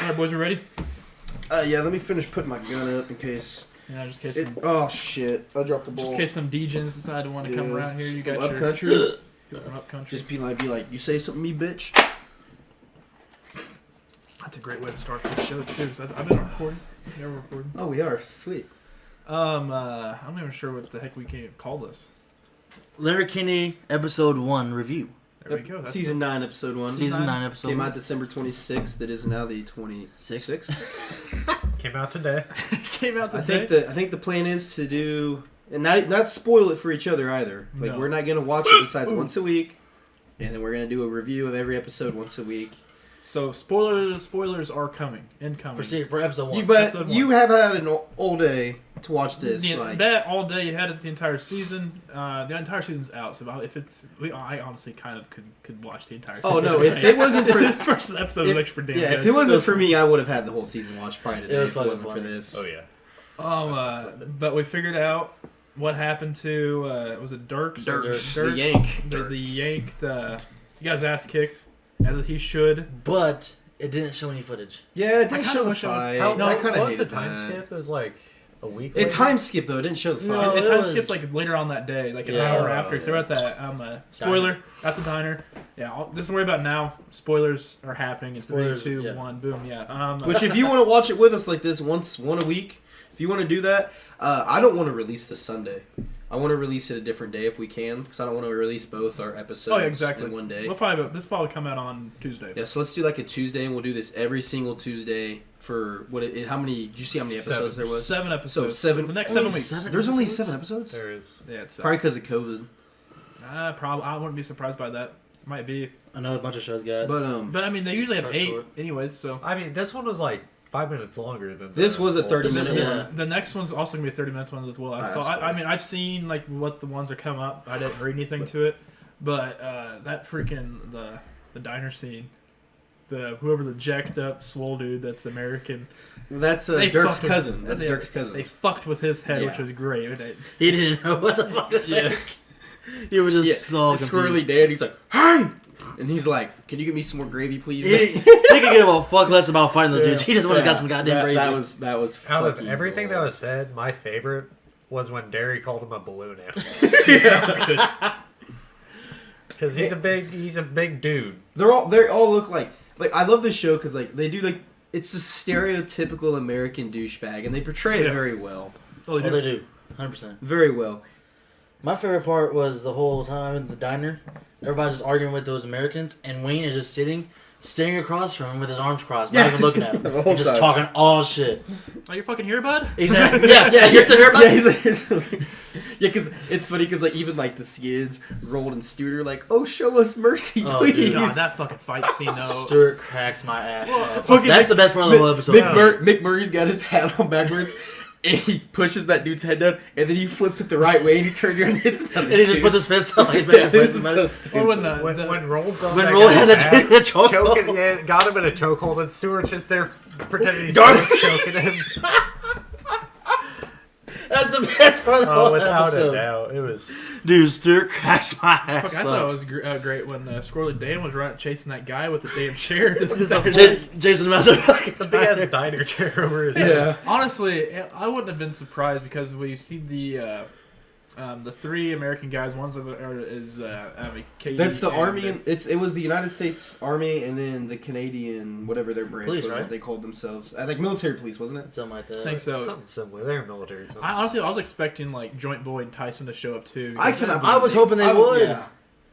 Alright, boys, we ready? Yeah, let me finish putting my gun up in case... Yeah, just in case some... Oh, shit. I dropped the ball. Just in case some degens decide to want to come around here. You got up your... country. From up country. Just be like, you say something to me, bitch. That's a great way to start the show, too, because I've been recording. Yeah, we're recording. Oh, we are. Sweet. I'm not even sure what the heck we can call this. Letterkenny Episode 1 review. There we go. That's Season 9, Episode 1. Season 9, Episode 1. Came out December 26th. It is now the 26th. Came out today. Came out today. I think the plan is to do... And not spoil it for each other either. Like, we're not going to watch it besides once a week. And then we're going to do a review of every episode once a week. So, spoilers are coming. Incoming. For Episode 1. But you have had an all day to watch this. That all day, you had it the entire season. The entire season's out, so if it's... I honestly kind of could watch the entire season. Oh, no, if it wasn't for... the first episode was extra damn good. If it wasn't for me, I would have had the whole season watched prior to today if it wasn't for this. Oh, yeah. But we figured out what happened to... was it Dierks? Dierks. The Yank. The Yank. He got his ass kicked, as he should. But it didn't show any footage. Yeah, it didn't show the fight. I kind of hated the time skip? It was like a week It time skipped, though. It didn't show the fight. No, it time skipped like later on that day, like an hour after. So we're at that spoiler at the diner. Yeah, just worry about now. Spoilers are happening in 3, 2, 1, boom. Yeah. Which, if you want to watch it with us like this one a week, if you want to do that, I don't want to release this Sunday. I want to release it a different day if we can, because I don't want to release both our episodes in one day. This will probably come out on Tuesday. Yeah, so let's do like a Tuesday, and we'll do this every single Tuesday for how many? Did you see how many episodes there was? 7 episodes. So 7. The next 7 weeks. There's only 7 episodes. There is. Yeah, it's probably because of COVID. Probably. I wouldn't be surprised by that. Might be. I know a bunch of shows got. But I mean, they usually have 8 anyways. So I mean, this one was like 5 minutes longer than this was a 30-minute one. The next one's also gonna be a 30-minute one as well. I mean, I've seen like what the ones that come up. I didn't read anything to it, but that freaking the diner scene, whoever the jacked up swole dude that's American. That's Dierks' cousin. That's Dierks' cousin. They fucked with his head, which was great. He didn't know what the fuck. He was just so confused. Squirrely dad. He's like, hey. And he's like, "Can you give me some more gravy, please?" He could give a fuck less about fighting those dudes. He just wanted to got some goddamn gravy. That was. Out of everything that was said, my favorite was when Derry called him a balloon animal. Yeah, that's good. Because he's a big dude. They all look like I love this show because like they do like it's a stereotypical American douchebag and they portray it very well. Oh, they do, 100%. Very well. My favorite part was the whole time in the diner. Everybody's just arguing with those Americans, and Wayne is just staring across from him with his arms crossed, not even looking at him, and just talking all shit. Oh, you're fucking here, bud? Exactly. Yeah, you're still here, bud? Yeah, he's like, yeah, because it's funny because like even like the skids, Rolled and Stewart are like, "Oh, show us mercy, please." Dude. God, that fucking fight scene though. Stewart cracks my ass. That's the best part of the whole episode. Mick Murray's got his hat on backwards. And he pushes that dude's head down, and then he flips it the right way, and he turns around and hits him. And he just puts his fist up like that. Or when Roll's on when Roll had the chokehold, got him in a chokehold, and Stewart's just there pretending he's choking him. That's the best part of the whole without episode. a doubt, it was. Dude, Stewart cracks my ass. I thought it was great when Squirrely Dan was chasing that guy with the damn chair. Jason motherfucking the big ass diner chair over his head. Yeah. Honestly, I wouldn't have been surprised because we see the 3 American guys. One's is Katie. That's the Army. It was the United States Army, and then the Canadian, whatever their branch police, was, right? what they called themselves. Like military police, wasn't it? Something like that. I think so. Something similar. They're military. I was expecting like Joint Boy and Tyson to show up too. I was hoping they would. Yeah.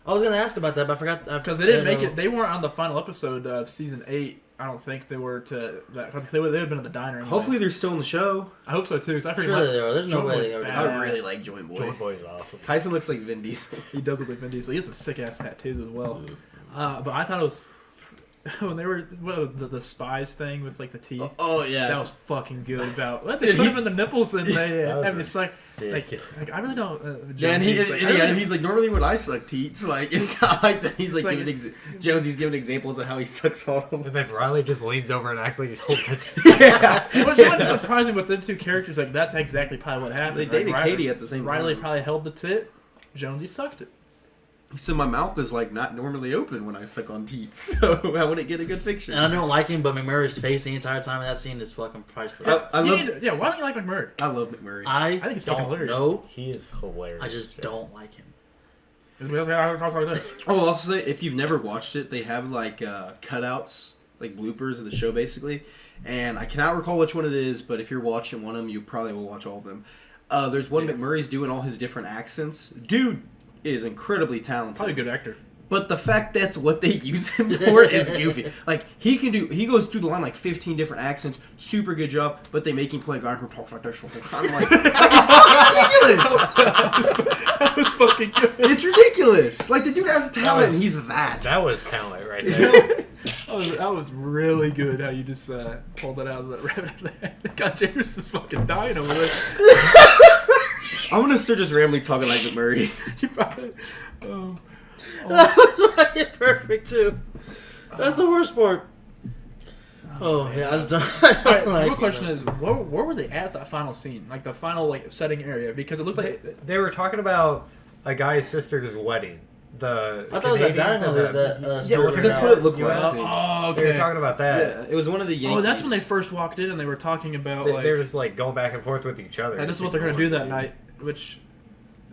I was gonna ask about that, but I forgot because they didn't make it. They weren't on the final episode of season 8. I don't think they were to that. Cause they would have been at the diner. Anyways. Hopefully they're still in the show. I hope so too. Cause Sure they are. There's no way they are. I really like Joint Boy. Joint Boy is awesome. Tyson looks like Vin Diesel. He does look like Vin Diesel. He has some sick ass tattoos as well. But I thought it was when they were the spies thing with like the teeth. Oh yeah, that was fucking good. About they put him in the nipples and they have this like I really don't. Yeah, and he's like normally when I suck teats, like it's not like that. He's like giving Jonesy's giving examples of how he sucks on them. And then Riley just leans over and acts like he's holding it. Yeah, what's surprising with them 2 characters, like that's exactly probably what happened. They dated Katie at the same time. Riley probably held the tit. Jonesy sucked it. He said my mouth is like not normally open when I suck on teats, so I wouldn't get a good picture. And I don't like him, but McMurray's face the entire time in that scene is fucking priceless. Why don't you like McMurray? I love McMurray. I think he's fucking hilarious. know. He is hilarious. I just don't like him. I'll also say, if you've never watched it, they have like cutouts, like bloopers of the show basically, and I cannot recall which one it is, but if you're watching one of them, you probably will watch all of them. There's one McMurray's doing all his different accents. Dude is incredibly talented. Probably a good actor. But the fact that's what they use him for is goofy. Like, he goes through the line like 15 different accents, super good job, but they make him play a guy who talks like this. I'm like, it's ridiculous! That was fucking good. It's ridiculous! Like, the dude has talent and he's that. That was talent right there. That was really good how you just pulled it out of the rabbit of the head. God, Jerris is fucking dying over there. I'm gonna start just randomly talking like McMurray. You probably... That was fucking perfect too. That's the worst part. Oh yeah, I just don't. Alright, my question is, where were they at that final scene? Like the final setting area? Because it looked like they were talking about a guy's sister's wedding. I thought it was that dinosaur that's what it looked like. Oh, okay. They were talking about that. Yeah, it was one of the Yankees. Oh, that's when they first walked in and they were talking about they were just like going back and forth with each other. And this is what they're gonna do that night, which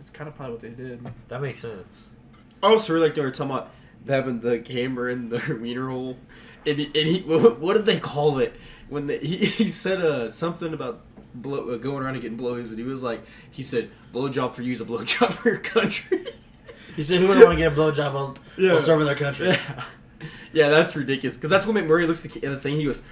is kind of probably what they did. That makes sense. Oh, so like they were talking about having the camera in the wiener hole, and he what did they call it when he said something about going around and getting blowies, and he said blowjob for you is a blowjob for your country. He said, "Who would want to get a blowjob while serving their country?" Yeah, that's ridiculous. Because that's when McMurray looks at the thing. He goes.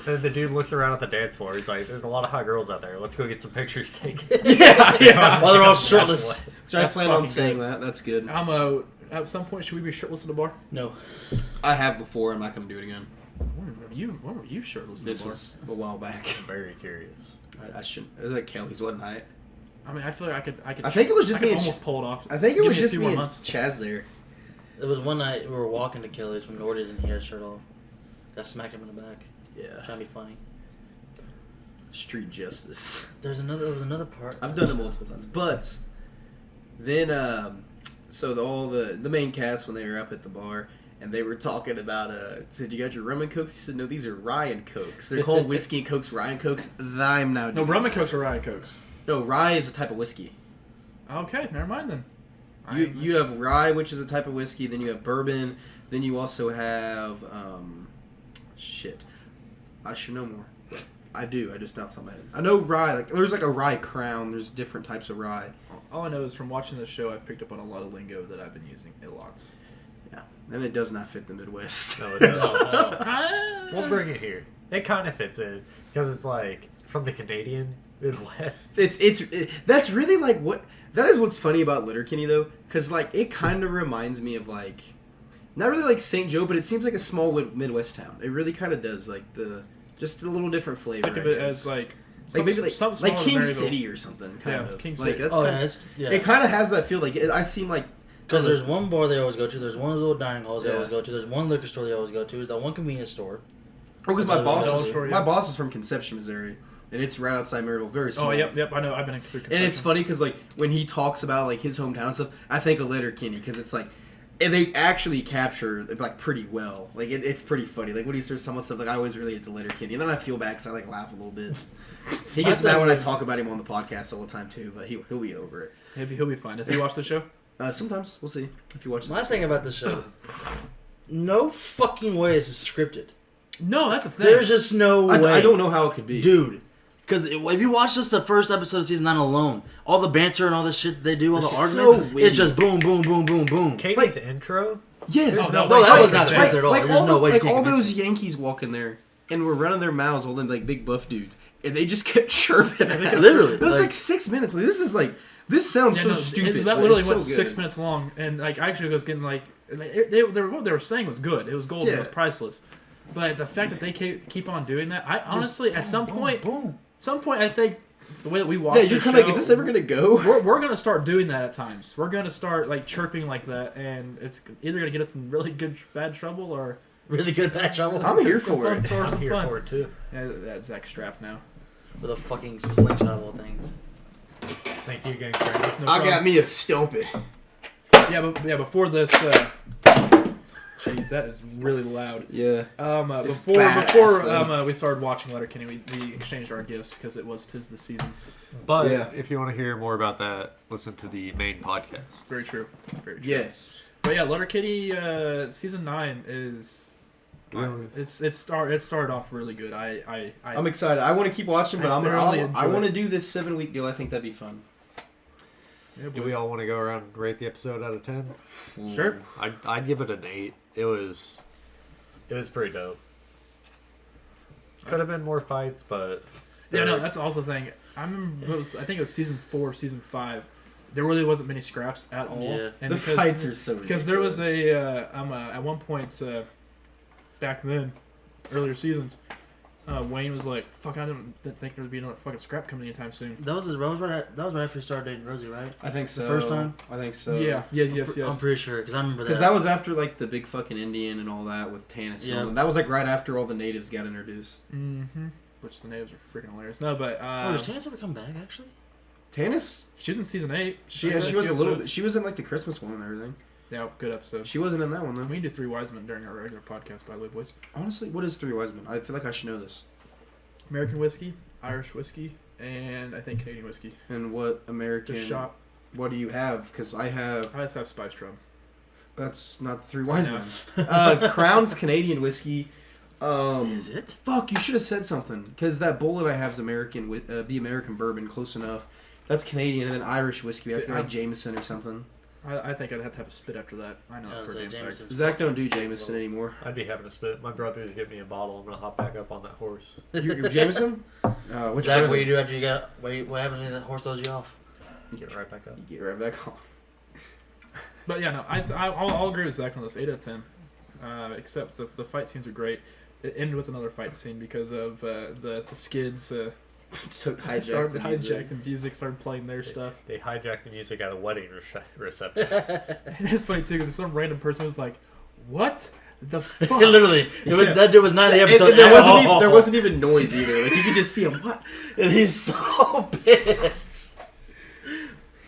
The dude looks around at the dance floor. He's like, "There's a lot of hot girls out there. Let's go get some pictures taken." Yeah. While they're all shirtless. Which I plan on saying that. That's good. At some point, should we be shirtless at the bar? No. I have before. I'm not going to do it again. When were you shirtless at the bar? This was a while back. I'm very curious. I shouldn't. It was like Kelly's one night. I mean, I feel like I could. I think it was just me. Almost pull it off. I think it was just me and Chaz there. It was one night we were walking to Kelly's from Nordy's and he had a shirt off. I smacked him in the back. Yeah. Trying to be funny. Street justice. There was another part. I've done it multiple times, but then so the main cast when they were up at the bar and they were talking about said you got your rum and cokes? He said no, these are rye and cokes. They're called whiskey and cokes, rye and cokes. I'm now no rum and cokes or rye and cokes. No, rye is a type of whiskey. Okay, never mind then. You have rye, which is a type of whiskey. Then you have bourbon. Then you also have shit. I should know more. I do. I just not off the top of my head. I know rye. Like there's like a rye crown. There's different types of rye. All I know is from watching this show, I've picked up on a lot of lingo that I've been using a lot. Yeah, and it does not fit the Midwest. No, it doesn't. We'll bring it here. It kind of fits in because it's like from the Canadian Midwest. That's really like what that is. What's funny about Letterkenny though, because like it kind of reminds me of like not really like St. Joe, but it seems like a small Midwest town. It really kind of does like just a little different flavor. Think of it as like maybe like King Maryville. City or something. Kind of. King like City. That's it kind of has that feel. Like I seem like because there's one bar they always go to. There's one little dining halls they always go to. There's one liquor store they always go to. There's that one convenience store. Oh, because my boss is from Conception, Missouri. And it's right outside Maryville, very small. Oh, yep, I know. I've been through Conception. And it's funny because, like, when he talks about, like, his hometown and stuff, I think of Letterkenny because it's, like, and they actually capture it, like, pretty well. Like, it's pretty funny. Like, when he starts talking about stuff, like, I always relate it to Letterkenny. And then I feel bad because I, like, laugh a little bit. He gets mad when I talk about him on the podcast all the time, too, but he'll be over it. He'll be fine. Does he watch the show? Sometimes. We'll see if he watches My thing about the show, no fucking way is it scripted. No, that's the thing. There's just no way. I don't know how it could be. Dude. Because if you watch just the first episode of season 9 alone, all the banter and all the shit that they do, all the arguments, it's just boom, boom, boom, boom, boom. Katie's intro? Yes. No, that was not scripted at all. There's no way like all those Yankees walk in there and were running their mouths, all them like big buff dudes, and they just kept chirping. Literally. It was like 6 minutes. Like, this sounds so stupid. That literally went so 6 minutes long, and like I actually was getting like what they were saying was good. It was gold. It was priceless. But the fact that they keep on doing that, I honestly at some point, I think the way that we watch, you're kind of like, is this ever gonna go? We're gonna start doing that at times. We're gonna start like chirping like that, and it's either gonna get us in really good bad trouble or really good bad trouble. I'm here for it. I'm here for it too. Yeah, that's Zack strapped now with a fucking slingshot of all things. Thank you again, Kramer. I got me a stumpy. Before this. Jeez, that is really loud. Yeah. Before we started watching Letterkenny, we exchanged our gifts because it was 'tis the season. But if you want to hear more about that, listen to the main podcast. Very true. Very true. Yes. But yeah, Letterkenny season 9 is. It started off really good. I'm excited. I want to keep watching, but I want to do this 7-week deal. I think that'd be fun. Yeah, do we all want to go around and rate the episode out of 10? Sure. I'd give it an 8. It was pretty dope. Could have been more fights, but yeah, no, that's also the thing. I remember I think it was season 4, season 5. There really wasn't many scraps at all. Yeah, and the fights are so ridiculous. Because there was at one point back then, earlier seasons, Wayne was like, "Fuck, I didn't think there would be no fucking scrap coming anytime soon." That was when I first started dating Rosie, right? I think so. The first time? I think so. Yeah. Yes. I'm pretty sure because I remember that. Because that was after like the big fucking Indian and all that with Tannis. Yeah. That was like right after all the natives got introduced. Mm-hmm. Which the natives are freaking hilarious. No, but does Tannis ever come back actually? Tannis? She's in season 8. She was a little bit. She was in like the Christmas one and everything. Yeah, good episode. She wasn't in that one though. We can do 3 Wise Men during our regular podcast, by the way, boys. Honestly, what is 3 Wise Men? I feel like I should know this. American whiskey, Irish whiskey, and I think Canadian whiskey. And what American? The shop. What do you have? Because I just have Spiced Rum. That's not 3 Wise Men. Crown's Canadian whiskey. Is it? Fuck, you should have said something. Because that bullet I have is American with the American bourbon, close enough. That's Canadian, and then Irish whiskey. I have to like Jameson or something. I think I'd have to have a spit after that. I know for a damn fact. Zach don't do Jameson anymore. I'd be having a spit. My brother's giving me a bottle. I'm gonna hop back up on that horse. You're Jameson? Zach, what do you do after you got? What happens when that horse throws you off? Get right back up. You get right back on. But yeah, no, I'll agree with Zach on this. 8 out of 10. Except the fight scenes are great. It ended with another fight scene because of the skids. Hijacked the music, started playing their stuff. They hijacked the music at a wedding reception. And it's funny too because some random person was like, "What the fuck?" Literally, that dude was not in the episode. There wasn't even noise either. Like you could just see him. What? And he's so pissed.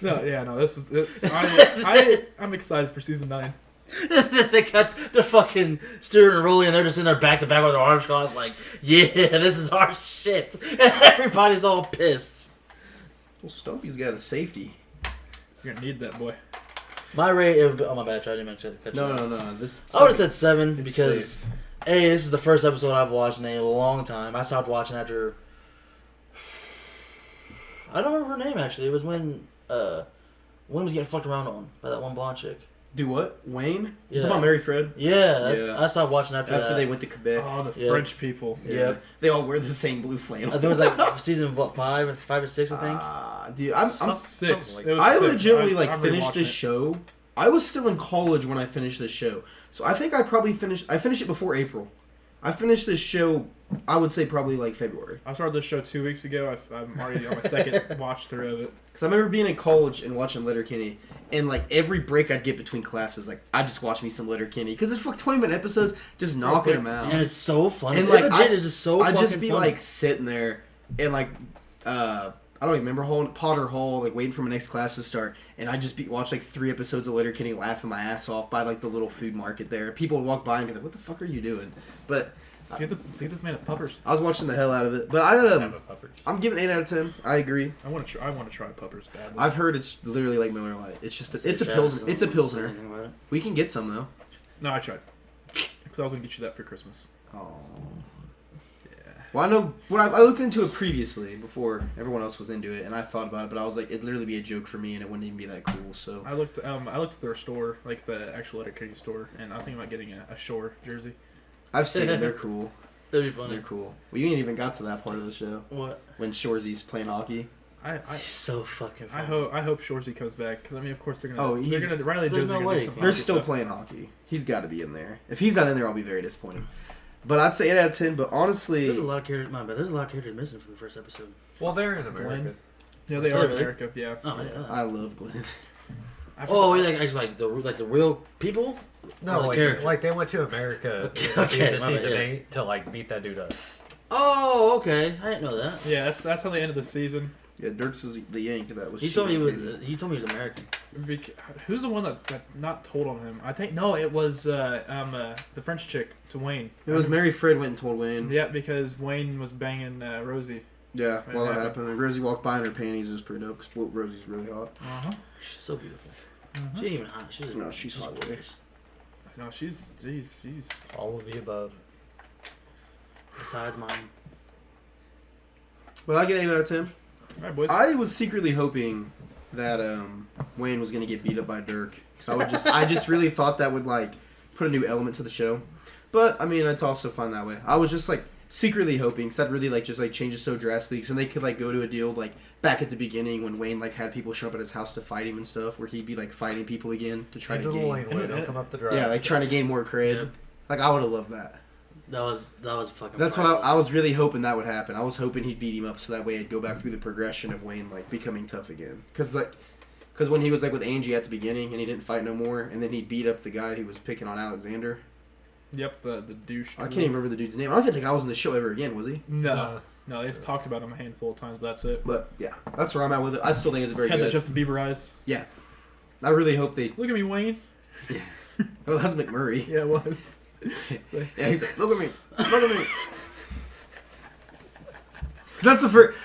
I'm excited for season 9. They got the fucking steering and rolling, and they're just in there back to back with their arms crossed, like, yeah, this is our shit. And everybody's all pissed. Well, Stumpy's got a safety. You're gonna need that, boy. My rate, oh my bad, I didn't mention it. No. I would have said 7 because, safe. This is the first episode I've watched in a long time. I stopped watching after. I don't remember her name actually. It was when was getting fucked around on by that one blonde chick. Do what? Wayne? Yeah. You talking about Mary Fred? Yeah. I stopped watching after that. They went to Quebec. Oh, the French people. Yeah. They all wear the same blue flannel. There was like season 5 or 6, I think. Dude, I'm 6. I legitimately finished this show. I was still in college when I finished this show. So I think I finished it before April. I finished this show, I would say probably like February. I started this show 2 weeks ago. I'm already on my second watch through of it. Because I remember being in college and watching Letterkenny, and like every break I'd get between classes, like I just watch me some Letterkenny because it's 20-minute episodes, just knocking them out. And it's so funny. And like it's just so. I'd just be funny. like sitting there and like I don't even remember Potter Hall, like waiting for my next class to start, and I'd just watch like 3 episodes of Letterkenny, laughing my ass off by like the little food market there. People would walk by and be like, "What the fuck are you doing?" But give this man a puppers. I was watching the hell out of it, but I'm giving 8 out of 10. I agree. I want to try puppers badly. I've heard it's literally like Miller Lite. It's just it's a pilsner. It's a pilsner. We can get some though. No, I tried because I was gonna get you that for Christmas. Oh. Well, I know when I looked into it previously before everyone else was into it, and I thought about it, but I was like, it'd literally be a joke for me, and it wouldn't even be that cool. So I looked at their store, like the actual Letterkenny store, and I think about getting a Shore jersey. I've seen them. They're cool. That'd be funny. They're cool. Well, you ain't even got to that part of the show. What? When Shoresy's playing hockey. He's so fucking funny. I hope Shoresy comes back because I mean, of course they're gonna. Oh, Riley Joe's no gonna do some. They're still playing hockey. He's got to be in there. If he's not in there, I'll be very disappointed. But I'd say 8 out of 10. But honestly, there's a lot of characters. There's a lot of characters missing from the first episode. Well, they're in America. Yeah, they are in America. Yeah. Oh, yeah. I love Glenn. Like the real people? No, like they went to America in season 8 to like beat that dude up. Oh, okay. I didn't know that. Yeah, that's how they ended the season. Yeah, Dierks is the Yank. That was. He told me he was American. Who's the one that not told on him? I think no, it was the French chick to Wayne. It was Mary Fred went and told Wayne. Yeah, because Wayne was banging Rosie. Yeah, well, that happened. And Rosie walked by in her panties. It was pretty dope because Rosie's really hot. She's so beautiful. She ain't even hot. She's hot. Gorgeous. No, she's all of the above. Besides mine. Well, I get 8 out of 10. All right, boys. I was secretly hoping that Wayne was gonna get beat up by Dirk, because I just really thought that would like put a new element to the show. But I mean, it's also fine that way. I was just like secretly hoping, because that really like just like changes so drastically, so they could like go to a deal like back at the beginning when Wayne like had people show up at his house to fight him and stuff, where he'd be like fighting people again to try to gain. Don't come up the drive. Yeah, like trying to gain more cred. Yep. Like I would have loved that. That was fucking. That's priceless. what I was really hoping that would happen. I was hoping he'd beat him up so that way it'd go back through the progression of Wayne like becoming tough again. Because when he was like with Angie at the beginning and he didn't fight no more, and then he beat up the guy who was picking on Alexander. Yep, the douche. I can't even remember the dude's name. I don't even think I was in the show ever again, was he? No, they just talked about him a handful of times, but that's it. But yeah, that's where I'm at with it. I still think it's very Had good. the Justin Bieber eyes. Yeah, I really hope they. Look at me, Wayne. Oh, that's McMurray. Yeah, it was. Yeah, he's like, look at me, look at me. Because that's the first.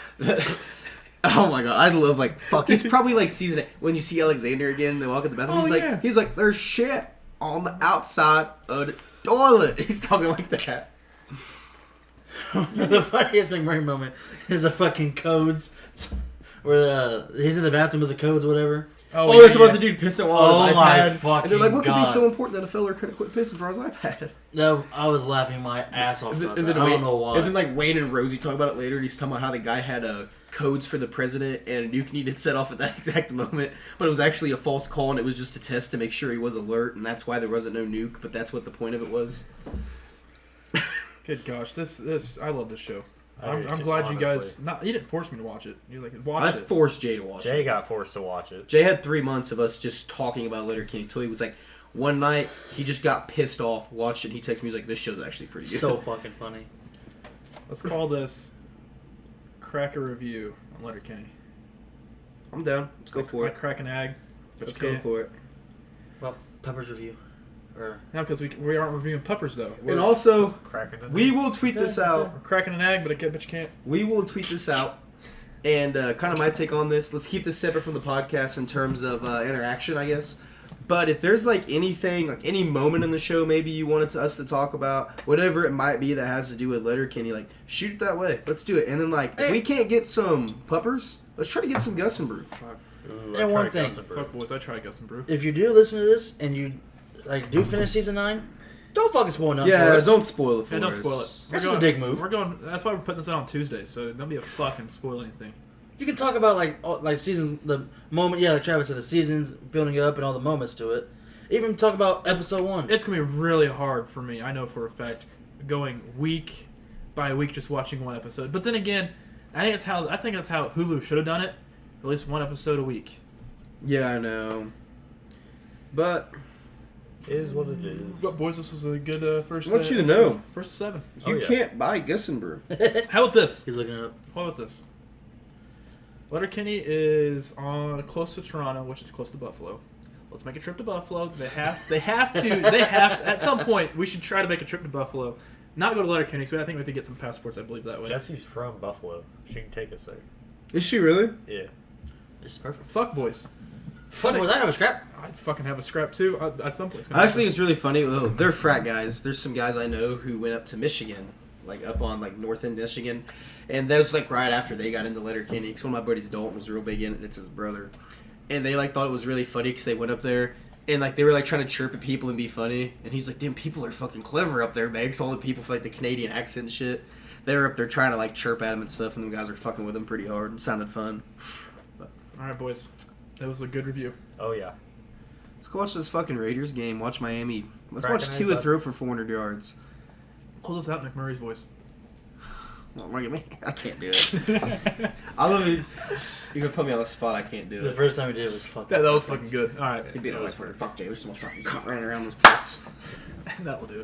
Oh my god, I love like fuck. It's probably like season 8 when you see Alexander again. They walk in the bathroom. Oh, He's like, there's shit on the outside of the toilet. He's talking like that. The funniest McMurray moment is the fucking codes where he's in the bathroom with the codes, whatever. Oh, that's about the dude pissing on his my iPad. fucking And they're like, what could be God. so important that a fella couldn't quit pissing for his iPad? No, I was laughing my ass off about And that. then I don't know why. And then like Wayne and Rosie talk about it later, and he's talking about how the guy had codes for the president, and a nuke needed set off at that exact moment, but it was actually a false call, and it was just a test to make sure he was alert, and that's why there wasn't no nuke. But that's what the point of it was. Good gosh, this I love this show. I'm do too, glad you guys. honestly. Not you didn't force me to watch it. You're like watch I it. forced Jay to watch it. Jay got forced to watch it. Jay had 3 months of us just talking about Letterkenny till he was like, one night he just got pissed off, watched it, and he texted me, he's like, this show's actually pretty good. So fucking funny. Let's call this crack a review on Letterkenny. I'm down. Let's go for it. Crack an egg. Let's go for it. Well, Pepper's review. Or No, because we aren't reviewing puppers though. And also, Cracking it. we will tweet this out. We're cracking an egg, but you can't. We will tweet this out. And kind of my take on this, let's keep this separate from the podcast in terms of interaction, I guess. But if there's like anything, like any moment in the show maybe you wanted us to talk about, whatever it might be that has to do with Letterkenny, like shoot it that way. Let's do it. And then like, if we can't get some puppers, let's try to get some Gus and Brew. Ooh, And one thing. Justin Brew. Fuck boys, I tried Gus and Brew. if you do listen to this and you like do finish season 9, don't fucking spoil nothing for Yeah, us. don't spoil it for Yeah, don't us. spoil it. That's just a dick move. We're going. That's why we're putting this out on Tuesday, so don't be a fucking spoil anything. You can talk about like seasons, the moment. Yeah, like Travis said, the seasons building up and all the moments to it. Even talk about episode 1. It's gonna be really hard for me. I know for a fact, going week by week, just watching one episode. But then again, I think that's how Hulu should have done it. At least one episode a week. Yeah, I know. But Is what it is. But boys, this was a good first. I want you to know. First 7. you Oh, yeah. can't buy Gus and Brew. How about this? He's looking it up. How about this? Letterkenny is on close to Toronto, which is close to Buffalo. Let's make a trip to Buffalo. They have at some point we should try to make a trip to Buffalo. Not go to Letterkenny, so I think we have to get some passports, I believe, that way. Jesse's from Buffalo. She can take us there. Is she really? Yeah. This is perfect. Fuck boys. Fuck, was I have a scrap? I'd fucking have a scrap too. At some point. It's gonna I actually happen. think it's really funny. Oh, they're frat guys. There's some guys I know who went up to Michigan, like up on like north end Michigan, and that was like right after they got into Letterkenny. Because one of my buddies, Dalton, was real big in it. And it's his brother, and they like thought it was really funny because they went up there and like they were like trying to chirp at people and be funny. And he's like, "Damn, people are fucking clever up there, man." 'Cause all the people for like the Canadian accent and shit, they were up there trying to like chirp at him and stuff, and the guys were fucking with him pretty hard. It sounded fun. All right, boys. That was a good review. Oh, yeah. Let's go watch this fucking Raiders game. Watch Miami. Let's Cracking watch it, Tua bud. throw for 400 yards. Close us out in McMurray's voice. Well, look at me. I can't do it. I love it. You're gonna put me on the spot. I can't do The it. first time we did it was fucking. That was fucking good. All right. He'd be like, "Fuck Jay, there's so much fucking cunt running around this place." That will do it.